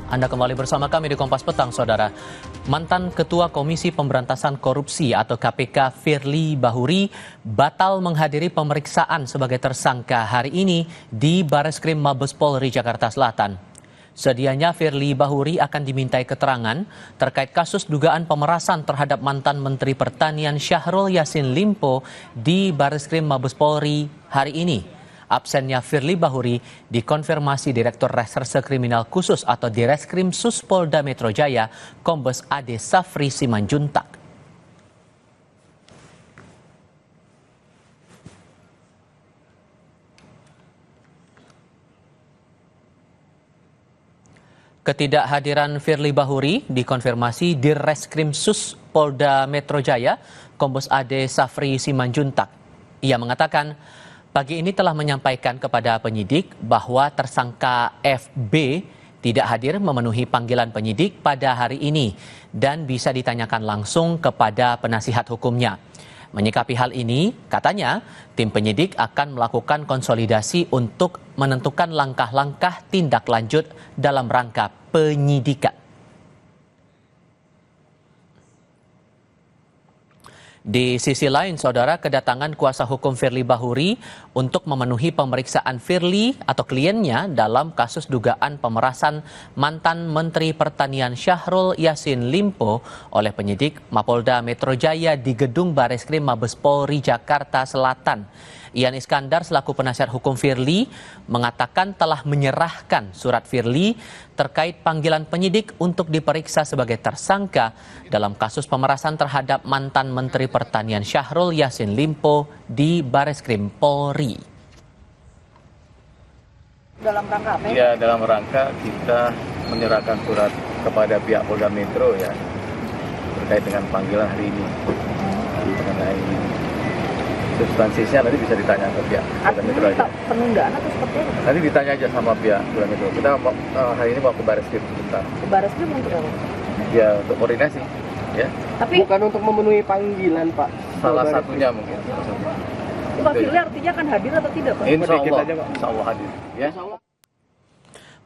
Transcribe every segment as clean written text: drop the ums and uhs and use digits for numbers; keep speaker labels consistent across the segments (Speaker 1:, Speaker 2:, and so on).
Speaker 1: Anda kembali bersama kami di Kompas Petang, Saudara. Mantan Ketua Komisi Pemberantasan Korupsi atau KPK Firly Bahuri batal menghadiri pemeriksaan sebagai tersangka hari ini di Bareskrim Mabes Polri Jakarta Selatan. Sedianya Firly Bahuri akan dimintai keterangan terkait kasus dugaan pemerasan terhadap mantan Menteri Pertanian Syahrul Yassin Limpo di Bareskrim Mabes Polri hari ini. Absennya Firly Bahuri dikonfirmasi Direktur Reserse Kriminal Khusus atau Direskrim Sus Polda Metro Jaya, Kombes Ade Safri Simanjuntak. Ketidakhadiran Firly Bahuri dikonfirmasi Direskrim Sus Polda Metro Jaya, Kombes Ade Safri Simanjuntak. Ia mengatakan, pagi ini telah menyampaikan kepada penyidik bahwa tersangka FB tidak hadir memenuhi panggilan penyidik pada hari ini dan bisa ditanyakan langsung kepada penasihat hukumnya. Menyikapi hal ini, katanya tim penyidik akan melakukan konsolidasi untuk menentukan langkah-langkah tindak lanjut dalam rangka penyidikan. Di sisi lain, Saudara, kedatangan kuasa hukum Firly Bahuri untuk memenuhi pemeriksaan Firly atau kliennya dalam kasus dugaan pemerasan mantan Menteri Pertanian Syahrul Yassin Limpo oleh penyidik Mapolda Metro Jaya di Gedung Bareskrim Mabes Polri Jakarta Selatan. Ian Iskandar selaku penasihat hukum Firly mengatakan telah menyerahkan surat Firly terkait panggilan penyidik untuk diperiksa sebagai tersangka dalam kasus pemerasan terhadap mantan Menteri Pertanian Syahrul Yassin Limpo di Bareskrim Polri.
Speaker 2: Dalam rangka apa ya?
Speaker 3: Ya, dalam rangka kita menyerahkan surat kepada pihak Polda Metro ya terkait dengan panggilan hari ini mengenai substansinya nanti bisa ditanya ke pihak Polda Metro aja.
Speaker 2: Penundaan atau seperti apa?
Speaker 3: Nanti ditanya aja sama pihak Polda Metro. Kita hari ini mau ke Bareskrim sebentar.
Speaker 2: Ke Bareskrim untuk apa?
Speaker 3: Ya, untuk koordinasi. Ya.
Speaker 2: Tapi
Speaker 4: bukan untuk memenuhi panggilan, Pak.
Speaker 3: Salah satunya mungkin.
Speaker 2: Pak Firly artinya akan hadir atau tidak, Pak?
Speaker 3: Insya Allah hadir. Ya.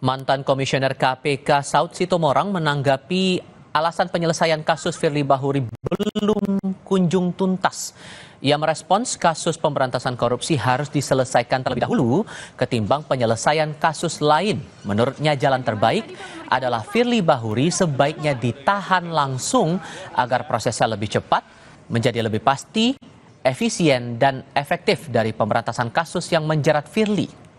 Speaker 1: Mantan Komisioner KPK Saud Sitomorang menanggapi alasan penyelesaian kasus Firly Bahuri belum kunjung tuntas. Ia merespons kasus pemberantasan korupsi harus diselesaikan terlebih dahulu ketimbang penyelesaian kasus lain. Menurutnya jalan terbaik adalah Firly Bahuri sebaiknya ditahan langsung agar prosesnya lebih cepat, menjadi lebih pasti, efisien, dan efektif dari pemberantasan kasus yang menjerat Firly.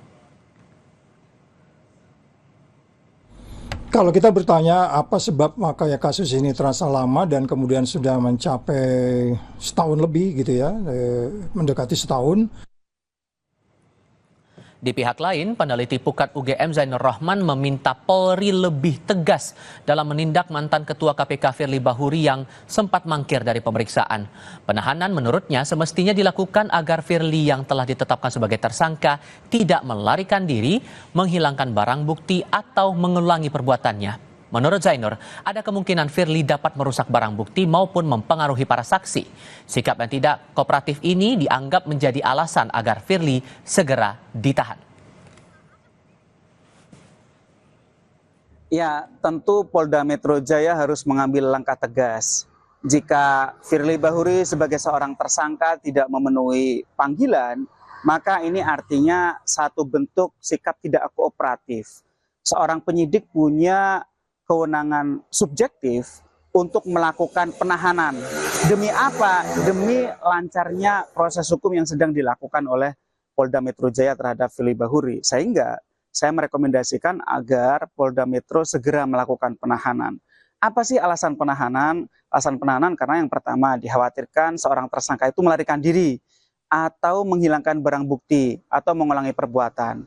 Speaker 5: Kalau kita bertanya apa sebab makanya kasus ini terasa lama dan kemudian sudah mencapai setahun lebih gitu ya, mendekati setahun.
Speaker 1: Di pihak lain, peneliti Pukat UGM Zainur Rahman meminta Polri lebih tegas dalam menindak mantan Ketua KPK Firly Bahuri yang sempat mangkir dari pemeriksaan. Penahanan menurutnya semestinya dilakukan agar Firly yang telah ditetapkan sebagai tersangka tidak melarikan diri, menghilangkan barang bukti atau mengulangi perbuatannya. Menurut Zainur, ada kemungkinan Firly dapat merusak barang bukti maupun mempengaruhi para saksi. Sikap yang tidak kooperatif ini dianggap menjadi alasan agar Firly segera ditahan.
Speaker 6: Ya, tentu Polda Metro Jaya harus mengambil langkah tegas. Jika Firly Bahuri sebagai seorang tersangka tidak memenuhi panggilan, maka ini artinya satu bentuk sikap tidak kooperatif. Seorang penyidik punya kewenangan subjektif untuk melakukan penahanan. Demi apa? Demi lancarnya proses hukum yang sedang dilakukan oleh Polda Metro Jaya terhadap Firly Bahuri. Sehingga saya merekomendasikan agar Polda Metro segera melakukan penahanan. Apa sih alasan penahanan? Alasan penahanan karena yang pertama dikhawatirkan seorang tersangka itu melarikan diri atau menghilangkan barang bukti atau mengulangi perbuatan.